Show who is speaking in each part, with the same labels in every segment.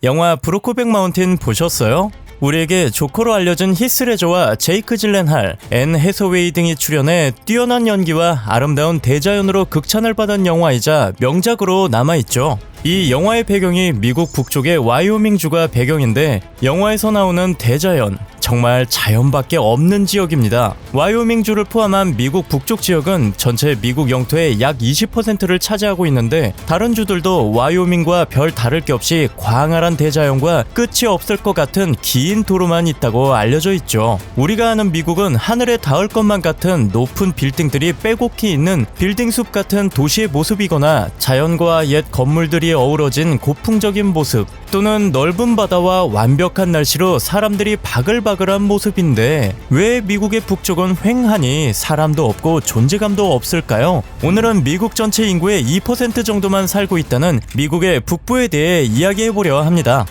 Speaker 1: 영화 브로크백 마운틴 보셨어요? 우리에게 조커로 알려진 히스 레저와 제이크 질렌할, 앤 해서웨이 등이 출연해 뛰어난 연기와 아름다운 대자연으로 극찬을 받은 영화이자 명작으로 남아있죠. 이 영화의 배경이 미국 북쪽의 와이오밍주가 배경인데 영화에서 나오는 대자연, 정말 자연밖에 없는 지역입니다. 와이오밍주를 포함한 미국 북쪽 지역은 전체 미국 영토의 약 20%를 차지하고 있는데 다른 주들도 와이오밍과 별 다를 게 없이 광활한 대자연과 끝이 없을 것 같은 긴 도로만 있다고 알려져 있죠. 우리가 아는 미국은 하늘에 닿을 것만 같은 높은 빌딩들이 빼곡히 있는 빌딩숲 같은 도시의 모습이거나 자연과 옛 건물들이 어우러진 고풍적인 모습, 또는 넓은 바다와 완벽한 날씨로 사람들이 바글바글한 모습인데 왜 미국의 북쪽은 휑하니 사람도 없고 존재감도 없을까요? 오늘은 미국 전체 인구의 2% 정도만 살고 있다는 미국의 북부에 대해 이야기해보려 합니다.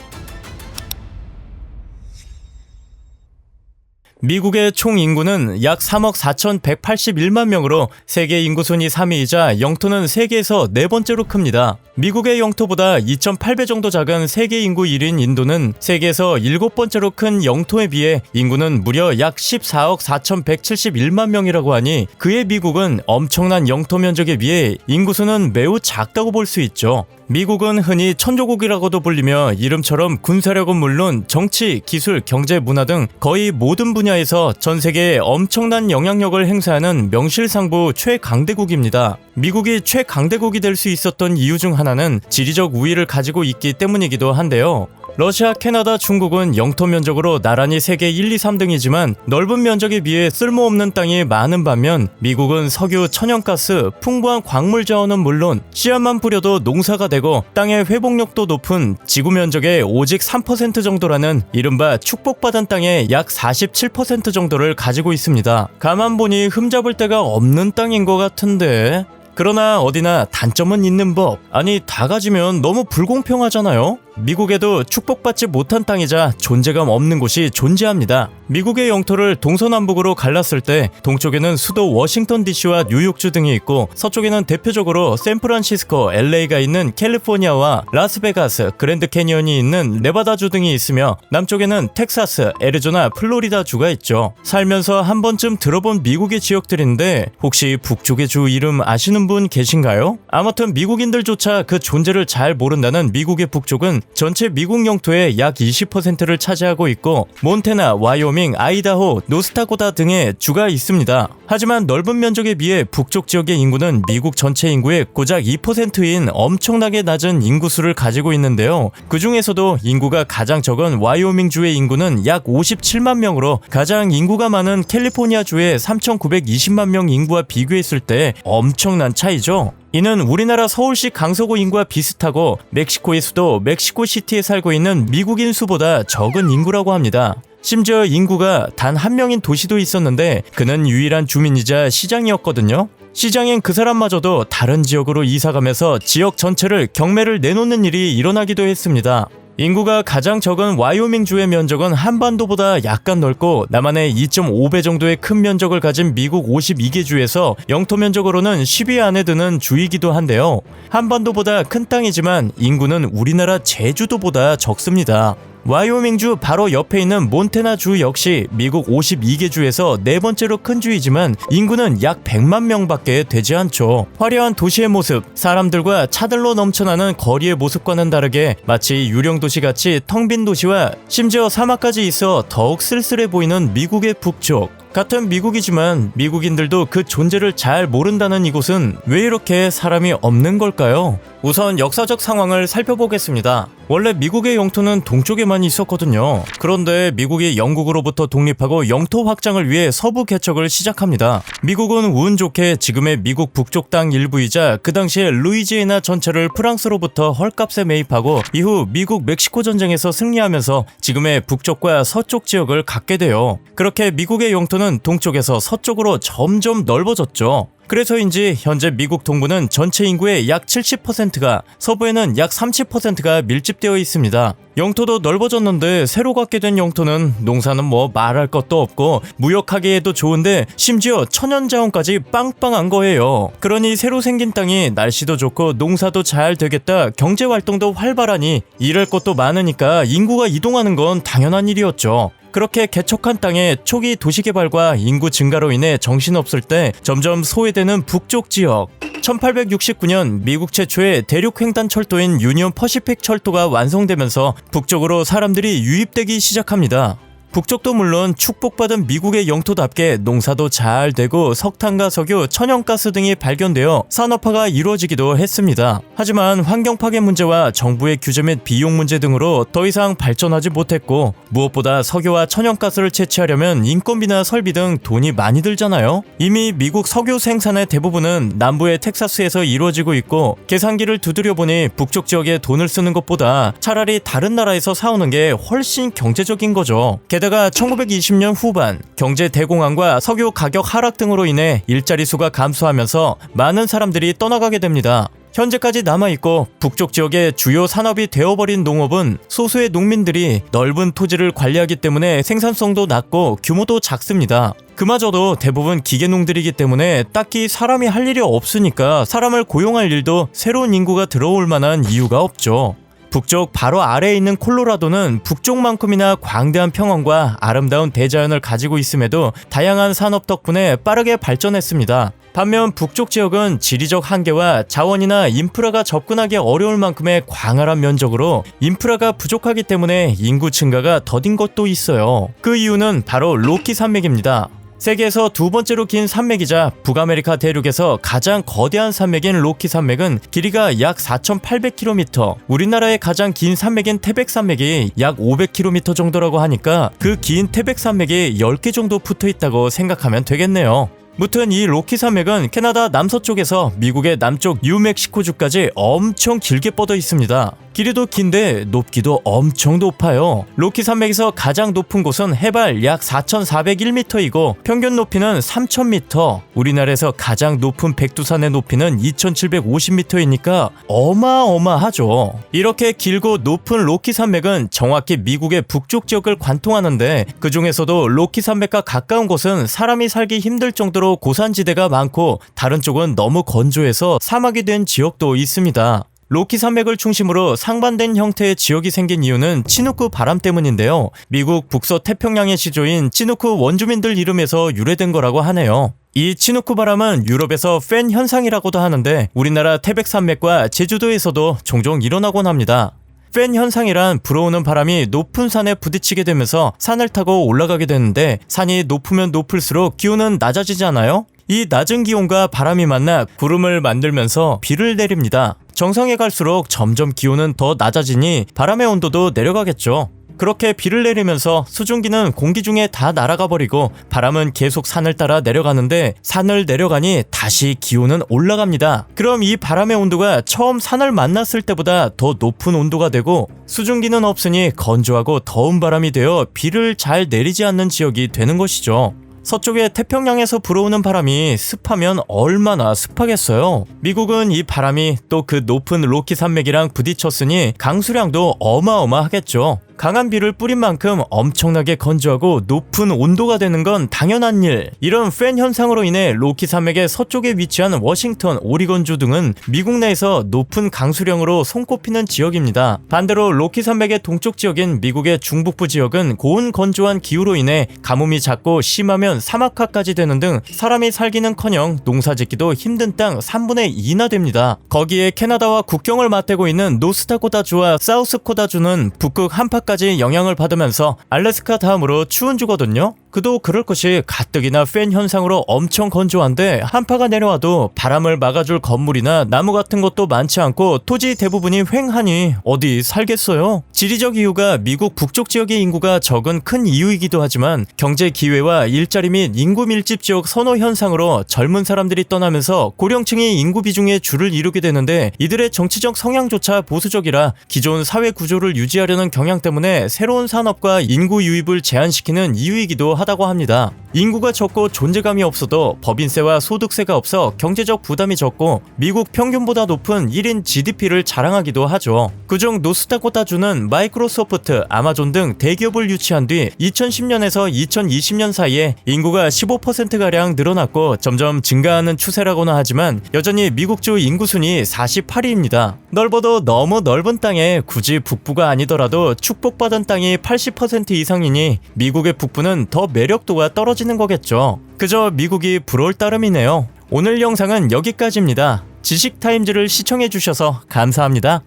Speaker 1: 미국의 총 인구는 약 3억 4,181만 명으로 세계 인구 순위 3위이자 영토는 세계에서 네 번째로 큽니다. 미국의 영토보다 2.8배 정도 작은 세계 인구 1위인 인도는 세계에서 일곱 번째로 큰 영토에 비해 인구는 무려 약 14억 4,171만 명이라고 하니 그의 미국은 엄청난 영토 면적에 비해 인구수는 매우 작다고 볼 수 있죠. 미국은 흔히 천조국이라고도 불리며 이름처럼 군사력은 물론 정치, 기술, 경제, 문화 등 거의 모든 분야에서 전 세계에 엄청난 영향력을 행사하는 명실상부 최강대국입니다. 미국이 최강대국이 될 수 있었던 이유 중 하나는 지리적 우위를 가지고 있기 때문이기도 한데요. 러시아, 캐나다, 중국은 영토 면적으로 나란히 세계 1, 2, 3등이지만 넓은 면적에 비해 쓸모없는 땅이 많은 반면 미국은 석유, 천연가스, 풍부한 광물 자원은 물론 씨앗만 뿌려도 농사가 되고 땅의 회복력도 높은 지구 면적의 오직 3% 정도라는 이른바 축복받은 땅의 약 47% 정도를 가지고 있습니다. 가만 보니 흠잡을 데가 없는 땅인 것 같은데... 그러나 어디나 단점은 있는 법. 아니, 다 가지면 너무 불공평하잖아요? 미국에도 축복받지 못한 땅이자 존재감 없는 곳이 존재합니다. 미국의 영토를 동서남북으로 갈랐을 때 동쪽에는 수도 워싱턴 DC와 뉴욕주 등이 있고 서쪽에는 대표적으로 샌프란시스코, LA가 있는 캘리포니아와 라스베가스, 그랜드 캐니언이 있는 네바다주 등이 있으며 남쪽에는 텍사스, 애리조나, 플로리다주가 있죠. 살면서 한 번쯤 들어본 미국의 지역들인데 혹시 북쪽의 주 이름 아시는 분 계신가요? 아무튼 미국인들조차 그 존재를 잘 모른다는 미국의 북쪽은 전체 미국 영토의 약 20%를 차지하고 있고 몬태나, 와이오밍, 아이다호, 노스다코타 등의 주가 있습니다. 하지만 넓은 면적에 비해 북쪽 지역의 인구는 미국 전체 인구의 고작 2%인 엄청나게 낮은 인구수를 가지고 있는데요. 그 중에서도 인구가 가장 적은 와이오밍주의 인구는 약 57만 명으로 가장 인구가 많은 캘리포니아주의 3,920만 명 인구와 비교했을 때 엄청난 차이죠. 이는 우리나라 서울시 강서구 인구와 비슷하고 멕시코의 수도 멕시코시티에 살고 있는 미국인 수보다 적은 인구라고 합니다. 심지어 인구가 단 한 명인 도시도 있었는데 그는 유일한 주민이자 시장이었거든요. 시장엔 그 사람마저도 다른 지역으로 이사가면서 지역 전체를 경매를 내놓는 일이 일어나기도 했습니다. 인구가 가장 적은 와이오밍주의 면적은 한반도보다 약간 넓고 남한의 2.5배 정도의 큰 면적을 가진 미국 52개 주에서 영토 면적으로는 10위 안에 드는 주이기도 한데요. 한반도보다 큰 땅이지만 인구는 우리나라 제주도보다 적습니다. 와이오밍주 바로 옆에 있는 몬태나주 역시 미국 52개 주에서 네 번째로 큰 주이지만 인구는 약 100만 명밖에 되지 않죠. 화려한 도시의 모습, 사람들과 차들로 넘쳐나는 거리의 모습과는 다르게 마치 유령 도시같이 텅 빈 도시와 심지어 사막까지 있어 더욱 쓸쓸해 보이는 미국의 북쪽. 같은 미국이지만 미국인들도 그 존재를 잘 모른다는 이곳은 왜 이렇게 사람이 없는 걸까요? 우선 역사적 상황을 살펴보겠습니다. 원래 미국의 영토는 동쪽에만 있었거든요. 그런데 미국이 영국으로부터 독립하고 영토 확장을 위해 서부 개척을 시작합니다. 미국은 운 좋게 지금의 미국 북쪽 땅 일부이자 그 당시에 루이지애나 전체를 프랑스로부터 헐값에 매입하고 이후 미국 멕시코 전쟁에서 승리하면서 지금의 북쪽과 서쪽 지역을 갖게 돼요. 그렇게 미국의 영토는 영토는 동쪽에서 서쪽으로 점점 넓어졌죠. 그래서인지 현재 미국 동부는 전체 인구의 약 70%가, 서부에는 약 30%가 밀집되어 있습니다. 영토도 넓어졌는데 새로 갖게 된 영토는 농사는 뭐 말할 것도 없고 무역하기에도 좋은데 심지어 천연자원까지 빵빵한 거예요. 그러니 새로 생긴 땅이 날씨도 좋고 농사도 잘 되겠다, 경제활동도 활발하니 일할 것도 많으니까 인구가 이동하는 건 당연한 일이었죠. 그렇게 개척한 땅의 초기 도시개발과 인구 증가로 인해 정신없을 때 점점 소외되는 북쪽 지역. 1869년 미국 최초의 대륙횡단 철도인 유니온 퍼시픽 철도가 완성되면서 북쪽으로 사람들이 유입되기 시작합니다. 북쪽도 물론 축복받은 미국의 영토답게 농사도 잘 되고 석탄과 석유, 천연가스 등이 발견되어 산업화가 이루어지기도 했습니다. 하지만 환경 파괴 문제와 정부의 규제 및 비용 문제 등으로 더 이상 발전하지 못했고, 무엇보다 석유와 천연가스를 채취하려면 인건비나 설비 등 돈이 많이 들잖아요. 이미 미국 석유 생산의 대부분은 남부의 텍사스에서 이루어지고 있고, 계산기를 두드려보니 북쪽 지역에 돈을 쓰는 것보다 차라리 다른 나라에서 사오는 게 훨씬 경제적인 거죠. 게다가 1920년 후반 경제 대공황과 석유 가격 하락 등으로 인해 일자리 수가 감소하면서 많은 사람들이 떠나가게 됩니다. 현재까지 남아있고 북쪽 지역의 주요 산업이 되어버린 농업은 소수의 농민들이 넓은 토지를 관리하기 때문에 생산성도 낮고 규모도 작습니다. 그마저도 대부분 기계농들이기 때문에 딱히 사람이 할 일이 없으니까 사람을 고용할 일도 새로운 인구가 들어올 만한 이유가 없죠. 북쪽 바로 아래에 있는 콜로라도는 북쪽만큼이나 광대한 평원과 아름다운 대자연을 가지고 있음에도 다양한 산업 덕분에 빠르게 발전했습니다. 반면 북쪽 지역은 지리적 한계와 자원이나 인프라가 접근하기 어려울 만큼의 광활한 면적으로 인프라가 부족하기 때문에 인구 증가가 더딘 것도 있어요. 그 이유는 바로 로키 산맥입니다. 세계에서 두 번째로 긴 산맥이자 북아메리카 대륙에서 가장 거대한 산맥인 로키 산맥은 길이가 약 4,800km, 우리나라의 가장 긴 산맥인 태백 산맥이 약 500km 정도라고 하니까 그 긴 태백 산맥이 10개 정도 붙어 있다고 생각하면 되겠네요. 무튼 이 로키 산맥은 캐나다 남서쪽에서 미국의 남쪽 뉴멕시코주까지 엄청 길게 뻗어 있습니다. 길이도 긴데 높기도 엄청 높아요. 로키 산맥에서 가장 높은 곳은 해발 약 4,401m이고 평균 높이는 3,000m, 우리나라에서 가장 높은 백두산의 높이는 2,750m이니까 어마어마하죠. 이렇게 길고 높은 로키 산맥은 정확히 미국의 북쪽 지역을 관통하는데, 그 중에서도 로키 산맥과 가까운 곳은 사람이 살기 힘들 정도로 고산지대가 많고 다른 쪽은 너무 건조해서 사막이 된 지역도 있습니다. 로키 산맥을 중심으로 상반된 형태의 지역이 생긴 이유는 치누크 바람 때문인데요. 미국 북서 태평양의 시조인 치누크 원주민들 이름에서 유래된 거라고 하네요. 이 치누크 바람은 유럽에서 팬 현상이라고도 하는데 우리나라 태백산맥과 제주도에서도 종종 일어나곤 합니다. 팬 현상이란 불어오는 바람이 높은 산에 부딪히게 되면서 산을 타고 올라가게 되는데, 산이 높으면 높을수록 기온은 낮아지잖아요? 이 낮은 기온과 바람이 만나 구름을 만들면서 비를 내립니다. 정상에 갈수록 점점 기온은 더 낮아지니 바람의 온도도 내려가겠죠. 그렇게 비를 내리면서 수증기는 공기 중에 다 날아가 버리고 바람은 계속 산을 따라 내려가는데, 산을 내려가니 다시 기온은 올라갑니다. 그럼 이 바람의 온도가 처음 산을 만났을 때보다 더 높은 온도가 되고, 수증기는 없으니 건조하고 더운 바람이 되어 비를 잘 내리지 않는 지역이 되는 것이죠. 서쪽의 태평양에서 불어오는 바람이 습하면 얼마나 습하겠어요. 미국은 이 바람이 또 그 높은 로키 산맥이랑 부딪혔으니 강수량도 어마어마하겠죠. 강한 비를 뿌린 만큼 엄청나게 건조하고 높은 온도가 되는 건 당연한 일. 이런 팬 현상으로 인해 로키 산맥의 서쪽에 위치한 워싱턴, 오리건주 등은 미국 내에서 높은 강수량으로 손꼽히는 지역입니다. 반대로 로키 산맥의 동쪽 지역인 미국의 중북부 지역은 고온 건조한 기후로 인해 가뭄이 잦고 심하면 사막화까지 되는 등 사람이 살기는커녕 농사짓기도 힘든 땅 3분의 2나 됩니다. 거기에 캐나다와 국경을 맞대고 있는 노스다코타주와 사우스코다주는 북극 한파까지 영향을 받으면서 알래스카 다음으로 추운 주거든요. 그도 그럴 것이 가뜩이나 팬 현상으로 엄청 건조한데 한파가 내려와도 바람을 막아줄 건물이나 나무 같은 것도 많지 않고 토지 대부분이 휑하니 어디 살겠어요? 지리적 이유가 미국 북쪽 지역의 인구가 적은 큰 이유이기도 하지만 경제 기회와 일자리 및 인구 밀집 지역 선호 현상으로 젊은 사람들이 떠나면서 고령층이 인구 비중의 줄을 이루게 되는데, 이들의 정치적 성향조차 보수적이라 기존 사회 구조를 유지하려는 경향 때문에 새로운 산업과 인구 유입을 제한시키는 이유이기도 하다. 부유하다고 합니다. 인구가 적고 존재감이 없어도 법인세와 소득세가 없어 경제적 부담이 적고 미국 평균보다 높은 1인 GDP를 자랑하기도 하죠. 그중 노스다코타주는 마이크로소프트, 아마존 등 대기업을 유치한 뒤 2010년에서 2020년 사이에 인구가 15%가량 늘어났고 점점 증가하는 추세라고는 하지만 여전히 미국주 인구순위 48위입니다. 넓어도 너무 넓은 땅에 굳이 북부가 아니더라도 축복받은 땅이 80% 이상이니 미국의 북부는 더 매력도가 떨어지는 거겠죠. 그저 미국이 부러울 따름이네요. 오늘 영상은 여기까지입니다. 지식타임즈를 시청해주셔서 감사합니다.